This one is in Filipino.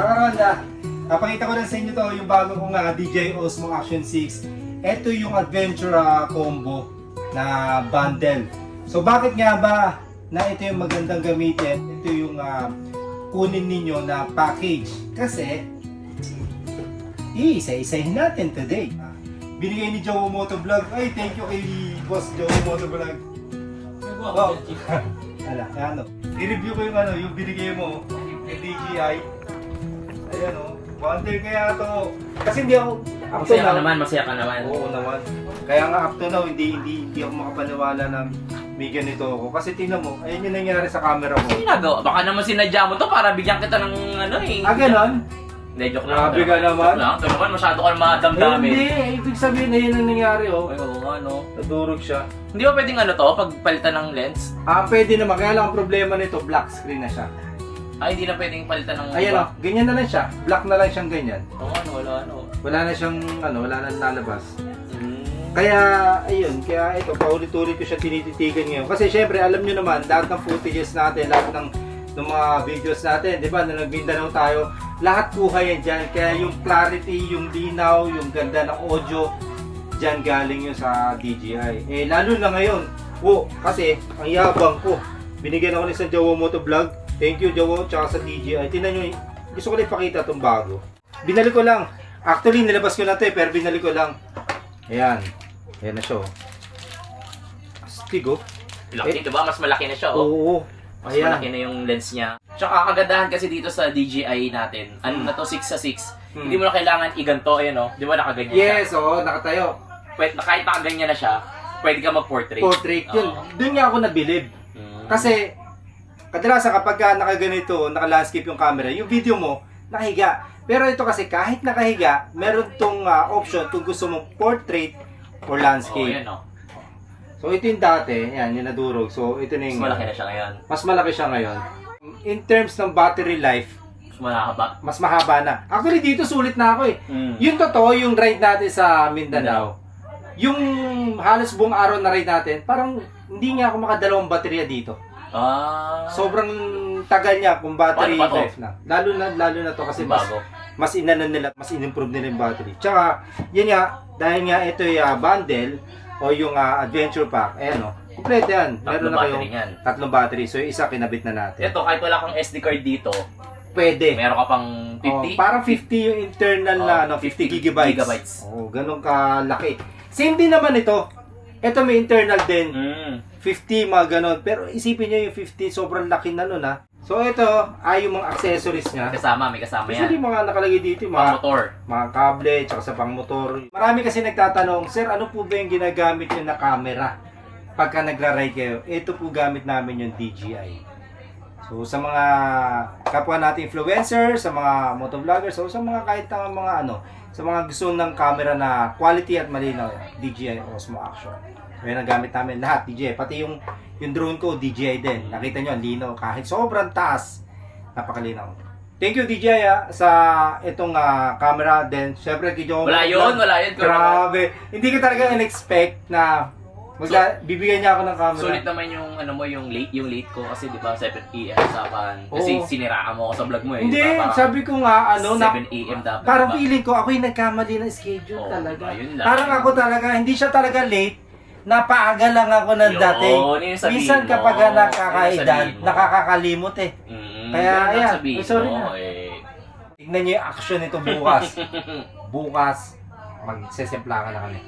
karon napakita ko lang sa inyo to yung bago kong DJI Osmo Action 6. Ito yung adventure combo na bundle. So bakit nga ba na ito yung magandang gamitin? Ito yung kunin ninyo na package. Kasi isa-isahin natin today. Binigay ni Joe Motovlog. Ay, thank you kay Boss Joe Motovlog. Wow. Ano? I-review ko yung binigay mo ng DJI. Ayan wonder kaya to. Kasi hindi ako Masaya ka naman, masaya ka naman. Oo naman. Kaya nga up to now, hindi ako makapaniwala na may ganito ako. Kasi tingnan mo, ayun yung nangyari sa camera mo. Ginagawa, baka naman sinadya mo to para bigyan kita ng Ganon? Hindi, joke lang. Grabe ka naman. Ito naman, masyado ka naman damdamin. Hindi, ibig sabihin na yun ang nangyari Ay, oo nga, no. Nadurog siya. Hindi ba pwedeng pagpalitan ng lens? Pwede naman. Kaya lang ang problema nito, black screen na siya. Ay, hindi na pwedeng palitan ng... Ayan ganyan na lang siya. Black na lang siyang ganyan. Oo, Wala na siyang, wala na nalabas. Kaya, ayun, kaya ito, paulit-ulit ko siya tinititigan ngayon. Kasi syempre, alam nyo naman, lahat ng footages natin, lahat ng mga videos natin, di ba, na nag-Mindanao tayo, lahat kuha yan dyan. Kaya yung clarity, yung linaw, yung ganda ng audio, dyan galing yun sa DJI. Lalo na ngayon, kasi, ang yabang ko, binigyan ako ni sa Jowo Motovlog. Thank you, Jowo, tsaka sa DJI. Tingnan nyo, gusto ko lang ipakita itong bago. Binalik ko lang. Actually, nilabas ko na ito pero binalik ko lang. Ayan. Ayan na siya. Astig Laki, diba? Mas malaki na siya, Oo. Mas malaki na yung lens niya. Tsaka kagandahan kasi dito sa DJI natin, ano na to, 6:6. Hindi mo na kailangan iganto, di ba nakaganyan siya? Yes, nakatayo. Kahit nakaganyan na siya, pwede ka mag-portrait. Portrait yun. Doon nga ako nabilib. Kasi, kadalasan kapag nakaganito, naka-landscape yung camera, yung video mo, nakahiga. Pero ito kasi kahit nakahiga, meron tong option kung gusto mong portrait or landscape. So ito yung dati, yan, yung nadurog. So ito na yung... Mas malaki na siya ngayon. Mas malaki siya ngayon. In terms ng battery life, mas mahaba na. Actually dito sulit na ako Yung totoo, yung ride natin sa Mindanao, yung halos buong araw na ride natin, parang hindi nga ako makadalawang baterya dito. Sobrang tagal niya kung battery life na. Lalo na to kasi mas inanan nila, mas in-improve nila yung battery. Tsaka, yun nga, dahil nga ito yung bundle o yung adventure pack, kompleto yan. Meron na kayong tatlong battery. So, yung isa kinabit na natin. Ito, kahit wala kang SD card dito, pwede. Meron ka pang 50? Parang 50 yung internal na 50 gigabytes. Ganun kalaki. Same din naman ito. Ito may internal din. 50, mga ganon. Pero isipin nyo yung 50, sobrang laki na nun So ito ay yung mga accessories niya. May kasama yan. Usually mga nakalagay dito, mga motor. Mga kable, tsaka sa pang motor. Marami kasi nagtatanong, Sir, ano po ba yung ginagamit nyo na camera pagka nagra-ride kayo? Ito po gamit namin yung DJI. So sa mga kapwa natin influencer, sa mga motovlogger, so sa mga kahit na mga sa mga gusto ng camera na quality at malinaw, DJI Osmo Action. So yan ang gamit namin lahat, DJI. Pati yung drone ko, DJI din. Nakita nyo, ang linaw. Kahit sobrang taas, napakalinaw. Thank you, DJI, sa itong camera. Then, syempre, wala yun. Grabe. Hindi ko talaga in-expect na bibigyan niya ako ng camera. Sulit naman yung late ko kasi di ba 7 AM usapan. Kasi siniraan mo ako sa vlog mo Hindi, sabi ko nga 7 AM dapat. Parang feeling ko, ako yung nagkamali ng schedule talaga. Lang. Parang ako talaga, hindi siya talaga late. Napaaga lang ako ng dating. Minsan kapag nakakaedad, nakakakalimot Kaya ayan, sorry na. Tignan niyo yung action nito bukas. Bukas, magsesemplangan na kami.